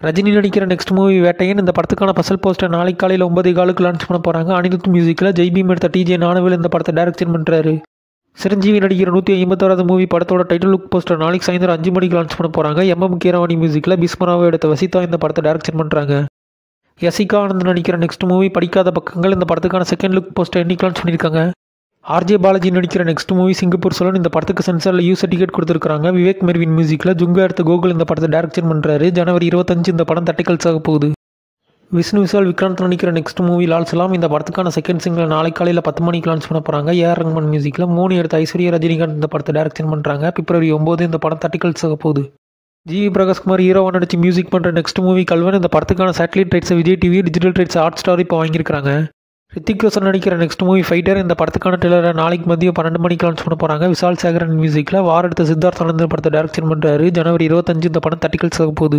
ரஜினி நடிக்கிற next movie Vettaiyan. இந்த படத்துக்கான ஃபர்ஸ்ட் போஸ்டர் நாளைக்கு காலையில் 9:15 லான்ச் பண்ண போகிறாங்க. அனிருத் மியூசிக்கில் ஜெய்பீம் எடுத்த டிஜே ஞானவேல் இந்த படத்தை டைரக்ஷன் பண்ணுறாரு. சிரஞ்சீவி நடிக்கிற 151வது மூவி படத்தோட டைட்டில் லுக் போஸ்டர் நாளைக்கு சாயந்தரம் 5 மணிக்கு லான்ச் பண்ண போகிறாங்க. கீரவாணி மியூசிக்கில் பீஸ்மராவை எடுத்த வசிதா இந்த படத்தை டைரக்ஷன் பண்ணுறாங்க. யசிகா ஆனந்த் நடிக்கிற நெக்ஸ்ட் மூவி படிக்காத பக்கங்கள். இந்த படத்துக்கான செகண்ட் லுக் போஸ்டர் இன்னைக்கு லான்ச் பண்ணியிருக்காங்க. ஆர்ஜே பாலாஜி நடிக்கிற நெக்ஸ்ட் மூவி சிங்கப்பூர் சோலன். இந்த படத்துக்கு சென்சாரில் யூ சர்டிஃபிகேட் கொடுத்துருக்காங்க. விவேக் மெர்வின் மியூசிக்கில் ஜுங்கா எடுத்த கோகுல் இந்த படத்தை டைரக்ஷன் பண்ணுறாரு. ஜனவரி 25 இந்த படம் தட்டிக்கல்ஸ் ஆக போகுது. விஷ்ணு விஷால் விக்ராந்த் நடிக்கிற நெக்ஸ்ட் மூவி லால் சலாம். இந்த படத்துக்கான செகண்ட் சிங்கிள் நாளைக்கு காலையில் 10 மணிக்கு லான்ச் பண்ண போகிறாங்க. ஏஆர் ரஹ்மான் மியூசிக்கில் மோனி எடுத்த ஐஸ்வர்யா ரஜினிகாந்த் இந்த படத்தை டைரக்ஷன் பண்ணுறாங்க. பிப்ரவரி 9 இந்த படம் தட்டிக்கல்ஸ் ஆக போகுது. ஜிவி பிரகாஷ்குமார் ஹீரோவாக நடிச்சு மியூசிக் பண்ணுற நெக்ஸ்ட் மூவி கல்வன். இந்த படத்துக்கான சேட்டலைட் ரைட்ஸை Vijay TV, digital rights Hotstar இப்போ வாங்கியிருக்காங்க. ரித்திக் ரோஷன் நடிக்கிற நெக்ஸ்ட் மூவி ஃபைட்டர். இந்த படத்துக்கான ட்ரெய்லரை நாளைக்கு மதியம் 12 மணிக்கு லான்ச் பண்ண போகிறாங்க. விஷால் சேகரன் மியூசிக்கில் வார் எடுத்த சித்தார்த் ஆனந்த் படத்தை டைரக்ஷன் பண்ணுறாரு. ஜனவரி 25 இந்த படம் தட்டிக்கல்ஸ் ஆக போகுது.